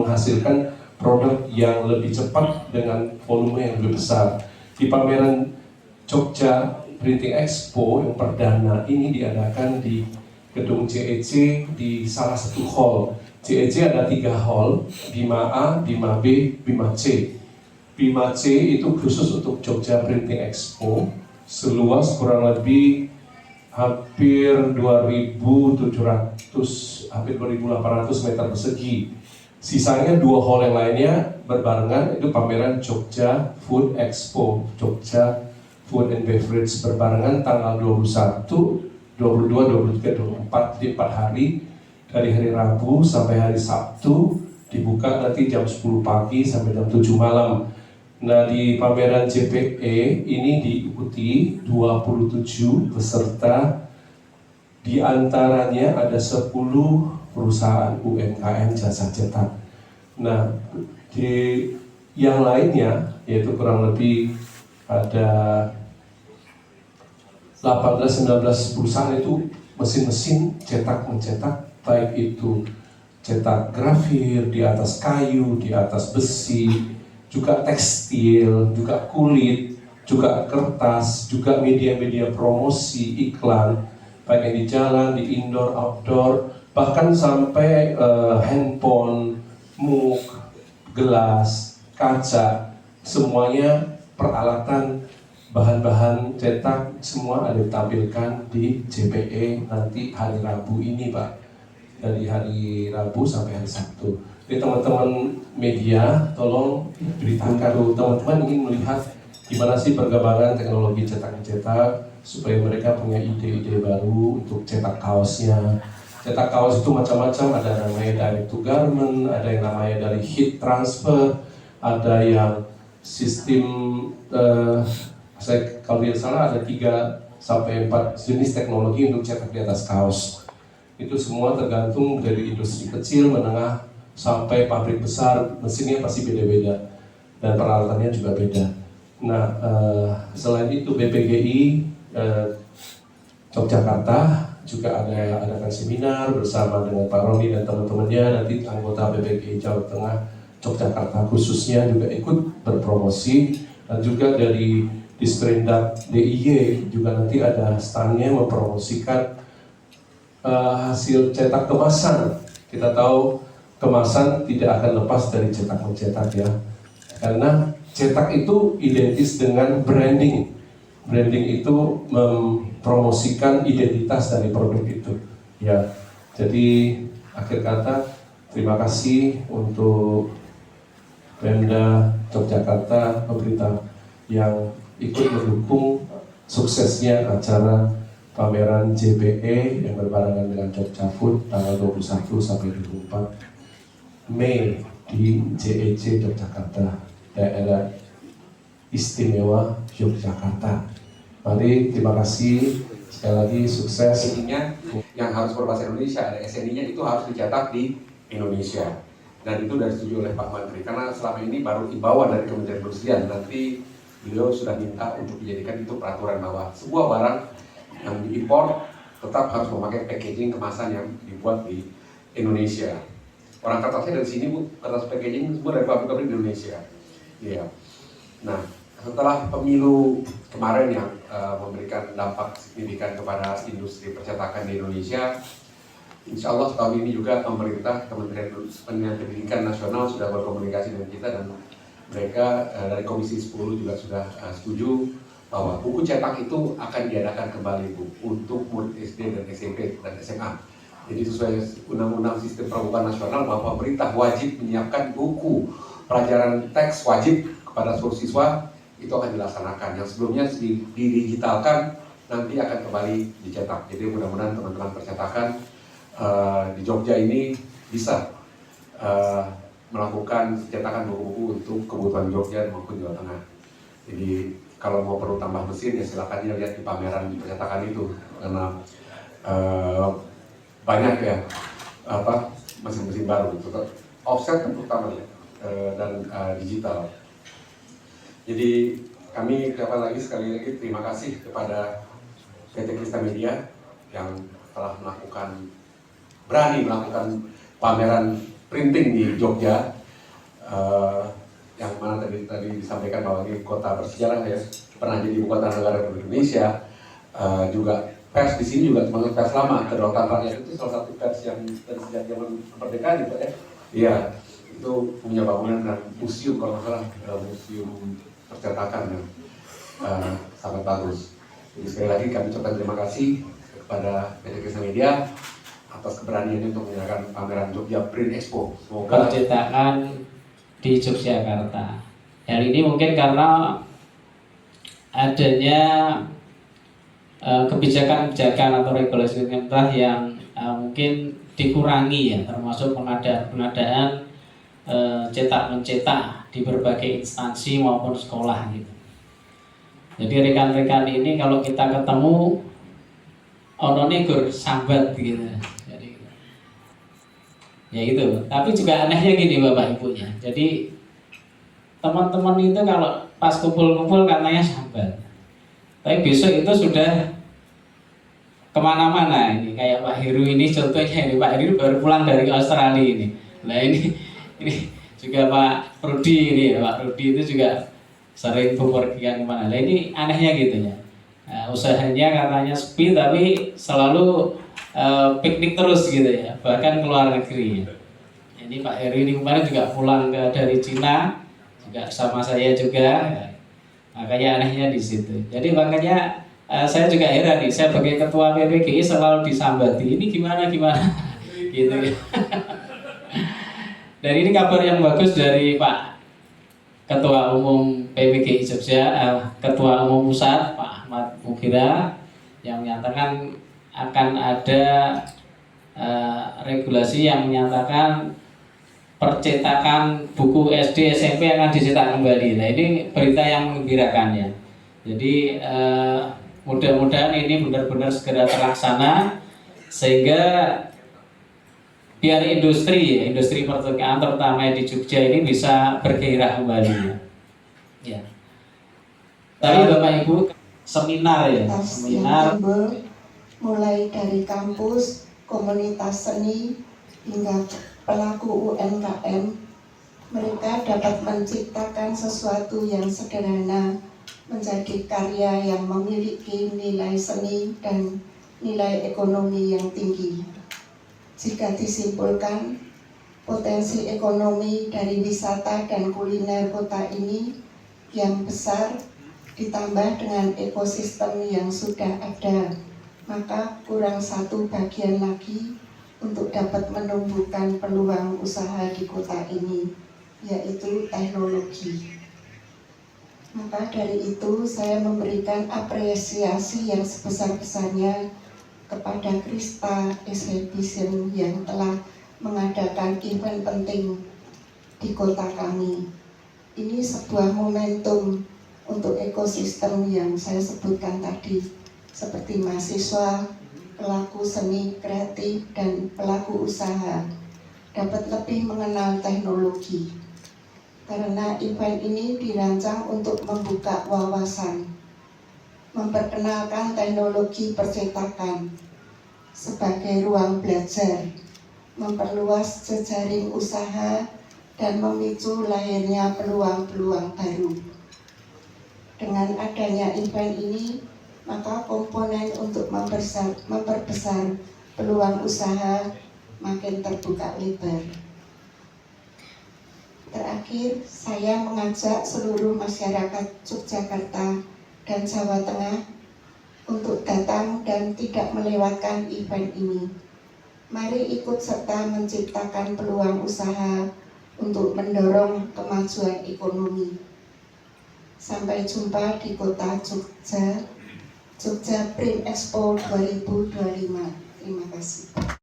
menghasilkan produk yang lebih cepat dengan volume yang lebih besar. Di pameran Jogja Printing Expo yang perdana ini diadakan di gedung JEC di salah satu hall. JEC ada 3 hall, Bima A, Bima B, Bima C. Bima C itu khusus untuk Jogja Printing Expo, seluas kurang lebih hampir 2.700, hampir 2.800 meter persegi. Sisanya 2 hall yang lainnya berbarengan, itu pameran Jogja Food Expo, Jogja Food and Beverage berbarengan tanggal 21, 22, 23, 24, di 4 hari, dari hari Rabu sampai hari Sabtu, dibuka nanti jam 10 pagi sampai jam 7 malam. Nah, di pameran JPE ini diikuti 27 peserta, di antaranya ada 10 perusahaan UMKM jasa cetak. Nah, di yang lainnya yaitu kurang lebih ada 18-19 perusahaan itu mesin-mesin cetak mencetak, baik itu cetak grafir di atas kayu, di atas besi, juga tekstil, juga kulit, juga kertas, juga media-media promosi, iklan, baik yang di jalan, di indoor, outdoor, bahkan sampai handphone, mug, gelas, kaca, semuanya peralatan bahan-bahan cetak semua ada ditampilkan di JPE nanti hari Rabu ini, Pak, dari hari Rabu sampai hari Sabtu. Jadi teman-teman media tolong beritakan, teman-teman ingin melihat gimana sih perkembangan teknologi cetak-mencetak supaya mereka punya ide-ide baru untuk cetak kaosnya. Cetak kaos itu macam-macam, ada namanya direct to garment, ada yang namanya dari heat transfer, ada yang sistem kalau tidak salah ada 3-4 jenis teknologi untuk cetak di atas kaos. Itu semua tergantung dari industri kecil, menengah, sampai pabrik besar, mesinnya pasti beda-beda dan peralatannya juga beda. Nah, selain itu BPGI Yogyakarta juga adakan seminar bersama dengan Pak Roni dan teman-temannya, nanti anggota BPGI Jawa Tengah Yogyakarta khususnya juga ikut berpromosi, dan juga dari Disperindak DIY juga nanti ada standnya mempromosikan hasil cetak kemasan. Kita tahu kemasan tidak akan lepas dari cetak mencetak ya, karena cetak itu identis dengan branding. Branding itu mempromosikan identitas dari produk itu ya. Jadi akhir kata terima kasih untuk Pemda Yogyakarta, pemerintah yang ikut mendukung suksesnya acara pameran JPE yang berbarengan dengan Jogja Food tanggal 21 sampai 24 Mei di JEC Yogyakarta, daerah istimewa Yogyakarta. Mari, terima kasih sekali lagi, sukses. Intinya yang harus berbahasa Indonesia, ada SNI-nya itu harus dicetak di Indonesia, dan itu sudah disetujui oleh Pak Menteri, karena selama ini baru imbauan dari Kementerian Perindustrian. Nanti beliau sudah minta untuk dijadikan itu peraturan bahwa sebuah barang yang diimpor tetap harus memakai packaging kemasan yang dibuat di Indonesia. Orang kertasnya dari sini, Bu, kertas packaging semua dari pabrik-pabrik di Indonesia. Iya. Nah, setelah pemilu kemarin yang memberikan dampak signifikan kepada industri percetakan di Indonesia, insya Allah tahun ini juga pemerintah, Kementerian Pendidikan Nasional sudah berkomunikasi dengan kita, dan mereka dari Komisi 10 juga sudah setuju bahwa buku cetak itu akan diadakan kembali, Bu, untuk murid SD dan SMP dan SMA. Jadi sesuai Undang-Undang Sistem Pembayaran Nasional bahwa pemerintah wajib menyiapkan buku pelajaran teks wajib kepada seluruh siswa, itu akan dilaksanakan. Yang sebelumnya didigitalkan, nanti akan kembali dicetak. Jadi mudah-mudahan teman-teman percetakan di Jogja ini bisa melakukan cetakan buku-buku untuk kebutuhan Jogja maupun Jawa Tengah. Jadi kalau mau perlu tambah mesin ya silakan ya lihat di pameran percetakan itu, karena banyak ya mesin-mesin baru gitu, offset terutama ya, dan digital. Jadi kami ucapkan lagi sekali lagi terima kasih kepada PT Krista Media yang telah berani melakukan pameran printing di Jogja, yang mana tadi disampaikan bahwa ini kota bersejarah ya, pernah jadi ibu kota negara Republik Indonesia. Juga pers di sini juga termasuk pers lama. Kedaulatan Rakyat itu salah satu pers yang dari sejak zaman kemerdekaan itu ya. Iya, itu punya bangunan dan museum kalau nggak salah, museum percetakan yang sangat bagus. Jadi sekali lagi kami ucapkan terima kasih kepada PT Krisna Media atas keberaniannya untuk menyediakan pameran Jogja Print Expo. Semoga percetakan di Yogyakarta. Hal ini mungkin karena adanya kebijakan-kebijakan atau regulasi pemerintah yang mungkin dikurangi ya, termasuk pengadaan cetak mencetak di berbagai instansi maupun sekolah gitu. Jadi rekan-rekan ini kalau kita ketemu onone gur sambat gitu. Jadi ya gitu. Tapi juga anehnya gini Bapak Ibunya. Jadi teman-teman itu kalau pas kumpul-kumpul katanya sambat. Tapi besok itu sudah kemana-mana ini. Kayak Pak Heru ini contohnya ini, Pak Heru baru pulang dari Australia ini. Nah ini juga Pak Rudi ini ya, Pak Rudi itu juga sering bepergian kemana. Nah ini anehnya gitu ya. Nah, usahanya katanya sepi tapi selalu piknik terus gitu ya, bahkan ke luar negeri. Ini Pak Heru ini kemarin juga pulang dari Cina, juga sama saya juga. Makanya anehnya di situ. Jadi makanya saya juga heran nih, saya sebagai ketua PPGI selalu disambati. Ini gimana gitu. Dan ini kabar yang bagus dari Pak Ketua Umum PPGI Jogja, Ketua Umum Pusat Pak Ahmad Mugira, yang menyatakan akan ada regulasi yang menyatakan percetakan buku SD SMP akan dicetak kembali. Nah ini berita yang menggembirakan ya. Jadi mudah-mudahan ini benar-benar segera terlaksana sehingga biar industri percetakan terutama di Jogja ini bisa bergairah kembali. Ya. Tapi Bapak Ibu seminar ya, seminar mulai dari kampus, komunitas seni hingga pelaku UMKM, mereka dapat menciptakan sesuatu yang sederhana menjadi karya yang memiliki nilai seni dan nilai ekonomi yang tinggi. Jika disimpulkan, potensi ekonomi dari wisata dan kuliner kota ini yang besar ditambah dengan ekosistem yang sudah ada, maka kurang satu bagian lagi untuk dapat menumbuhkan peluang usaha di kota ini, yaitu teknologi. Maka dari itu saya memberikan apresiasi yang sebesar-besarnya kepada Krista Exhibition yang telah mengadakan event penting di kota kami. Ini sebuah momentum untuk ekosistem yang saya sebutkan tadi, seperti mahasiswa, pelaku seni kreatif, dan pelaku usaha dapat lebih mengenal teknologi. Karena event ini dirancang untuk membuka wawasan, memperkenalkan teknologi percetakan sebagai ruang belajar, memperluas jejaring usaha, dan memicu lahirnya peluang-peluang baru. Dengan adanya event ini, maka komponen untuk memperbesar peluang usaha makin terbuka lebar. Terakhir, saya mengajak seluruh masyarakat Yogyakarta dan Jawa Tengah untuk datang dan tidak melewatkan event ini. Mari ikut serta menciptakan peluang usaha untuk mendorong kemajuan ekonomi. Sampai jumpa di kota Jogja, Jogja Print Expo 2025. Terima kasih.